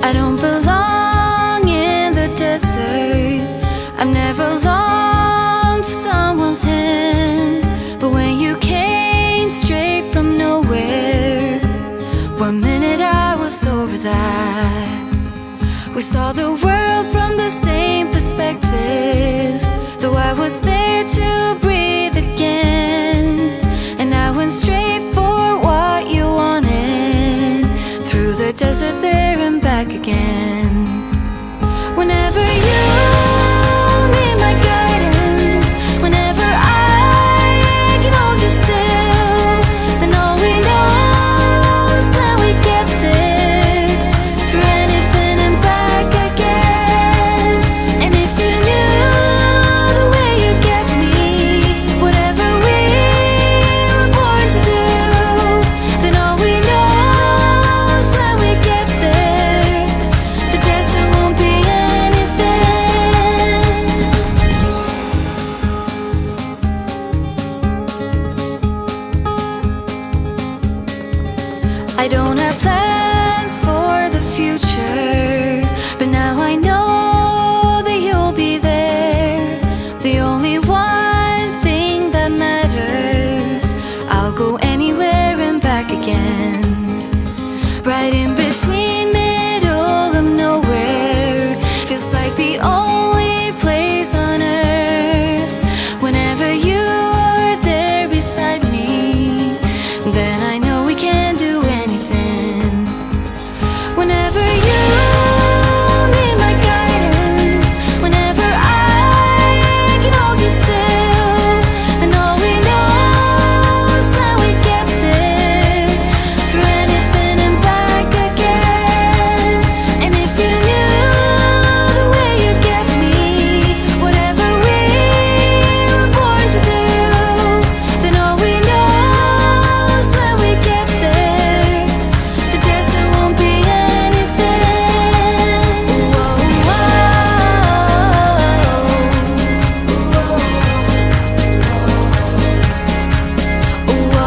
I don't belong in the desert. I've never longed for someone's hand, but when you came straight from nowhere, one minute I was over that. We saw the world from the same perspective, though I was there to breathe again. And I went straight for what you wanted, through the desert there and back again. Whenever you need my guidance, whenever I can hold you still, then all we know is when we get there, through anything and back again. And if you knew the way you get me, whatever we were born to do, then all we know is when we get there, the desert won't be anything. I don't have plans for the future, but now I know that you'll be there, the only one thing that matters. I'll go anywhere and back again, right in between, middle of nowhere. Feels like the only place on earth. Whenever you are there beside me, then I know we can do anything. Whenever you need my guidance, whenever I can hold you still, then all we know is when we get there, through anything and back again. And if you knew the way you get me, whatever we were born to do, then all we know is when we get there, the desert won't be anything. Whoa,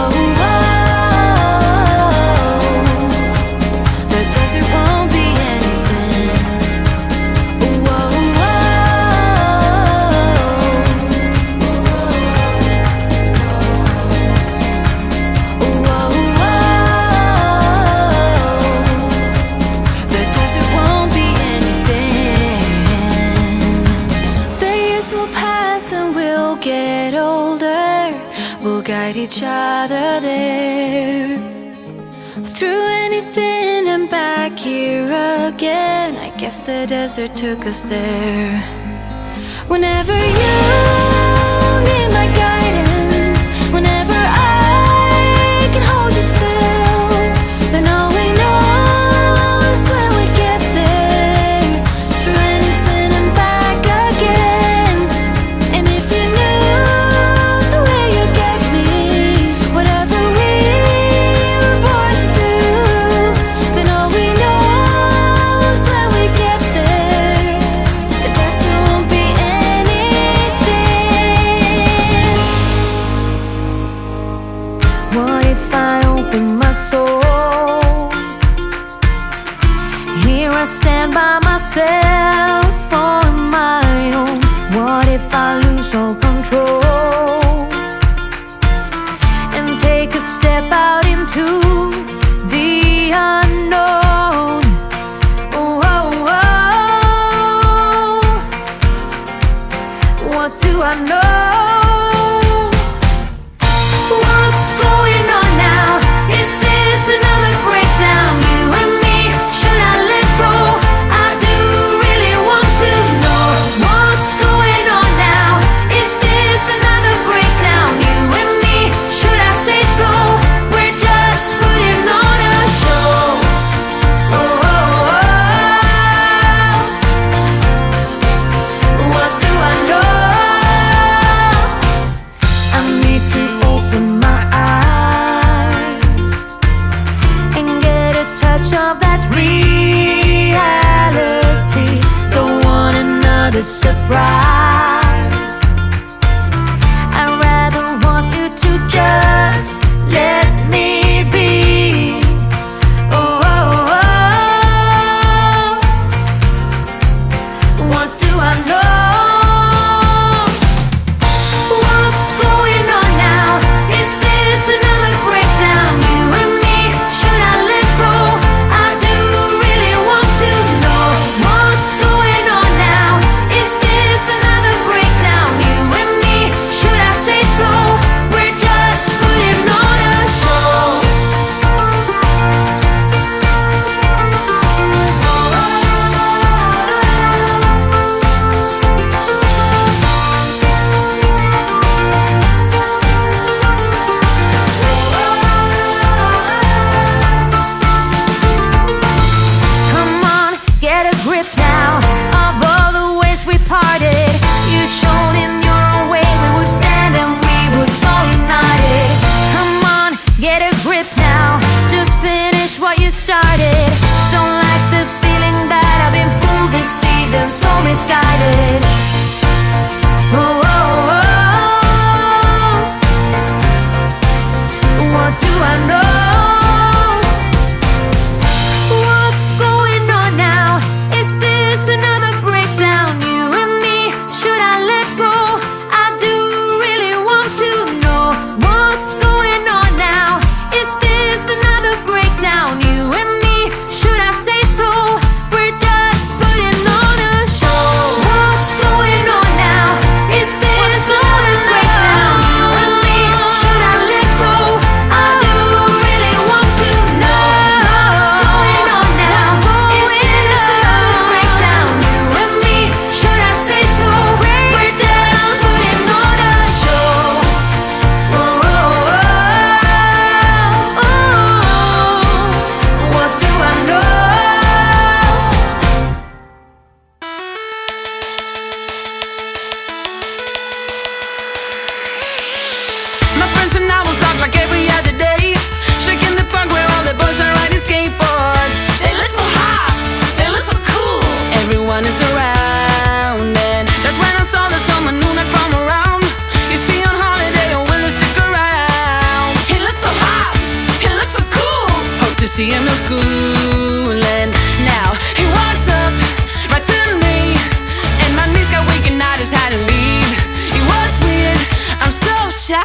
the desert won't be anything. The desert won't be anything. The years will pass and we'll get older. We'll guide each other there, through anything and back here again. I guess the desert took us there. Whenever you need my guidance, whenever I can hold you still, then all we know is when we get there, through anything and back again. And if you knew the way you get me, whatever we were born to do, then all we know is when we get there, the desert won't be anything. What if I open my soul? Here I stand by myself on my own. What if I lose all control and take a step out into the unknown? Oh, oh, oh. What do I know? What's going on now? Is this another breakdown? You and me, should I let go? I do really want to know what's going on now. Is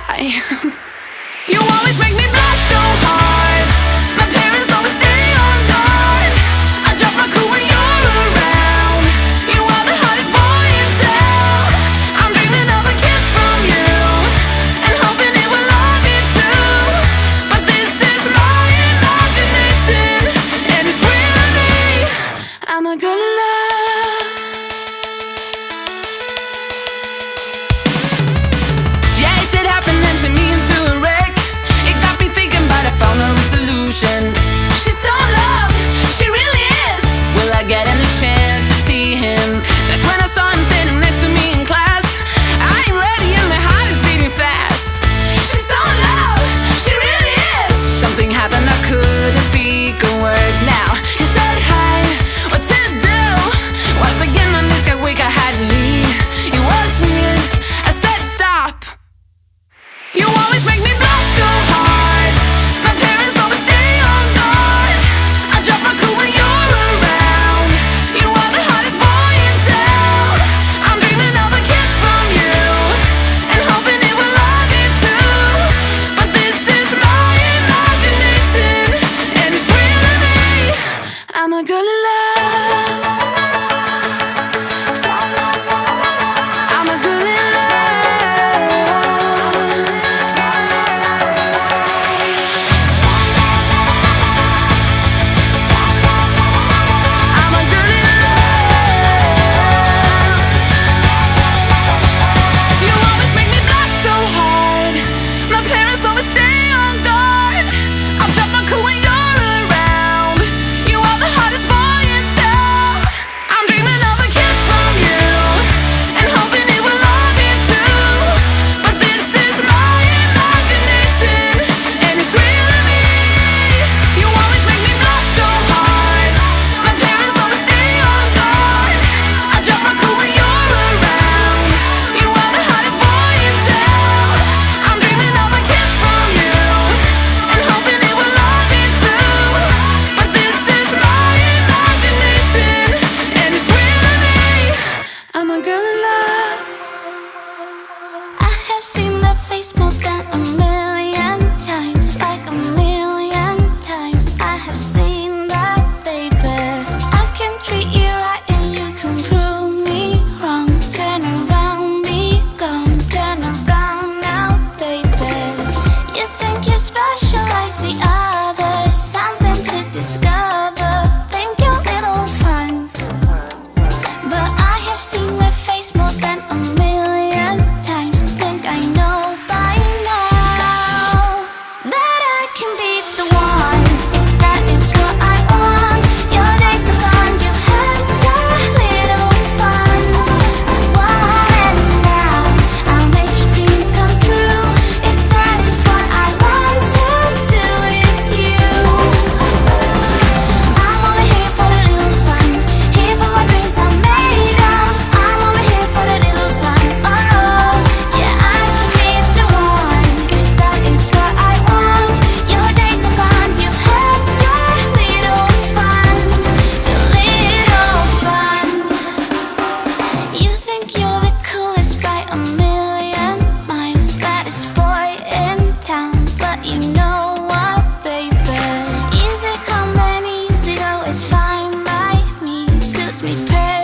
lie. You always make me blush so hard. My parents always stay on guard. I drop my cool when you're around. You are the hottest boy in town. I'm dreaming of a kiss from you and hoping it will all be true. But this is my imagination and it's really me. I'm a girl in love. Yeah, it did happen and to me into a wreck. It got me thinking, but I found a solution. She's so in love, she really is. Will I get any chance to see him? That's when I saw him sitting next to me in class. I ain't ready and my heart is beating fast. She's so in love, she really is. Something happened, I couldn't speak a word. Now he said hi, what to do? Once again my knees got weak, I had to leave. It was weird, I said stop. You always make me blush so hard. My parents always stay on guard. I drop my cool when you're around. You are the hottest boy in town. I'm dreaming of a kiss from you and hoping it will all be true. But this is my imagination and it's really me. I'm a girl in love. I'm a girl in love. I'm a girl in love. You always make me blush so hard. My parents always stay on guard. I'll drop my cool when you're around. You are the hottest boy in town. I'm dreaming of a kiss from you and hoping it will all be true. But this is my imagination and it's really me. You always make me blush so hard. My parents always stay on guard. I drop my cool when you're around. You are the hottest boy in town. I'm dreaming of a kiss from you and hoping it will all be true. But this is my imagination and it's really me. I'm a girl in love. I have seen that face more than a million times, like a million times. I have seen that, baby. I can treat you right and you can prove me wrong. Turn around, be gone. Turn around now, baby. You think you're special like the others, something to discover. Think you're little fun. But I have seen that face more than a million times. Think I know by now that I can be the one if that is what I want. Your days are gone, you had your little fun. And now I'll make your dreams come true if that is what I want to do with you. I'm only here for a little fun, here for my dreams are made of. I'm only here for a little fun. Oh, yeah, I can be the one if that is what I want. Your days are gone, you had your little fun, your little fun. You think you're the coolest by a million miles, baddest boy in town, but you know what, baby? Easy come and easy go is fine by me, suits me perfectly.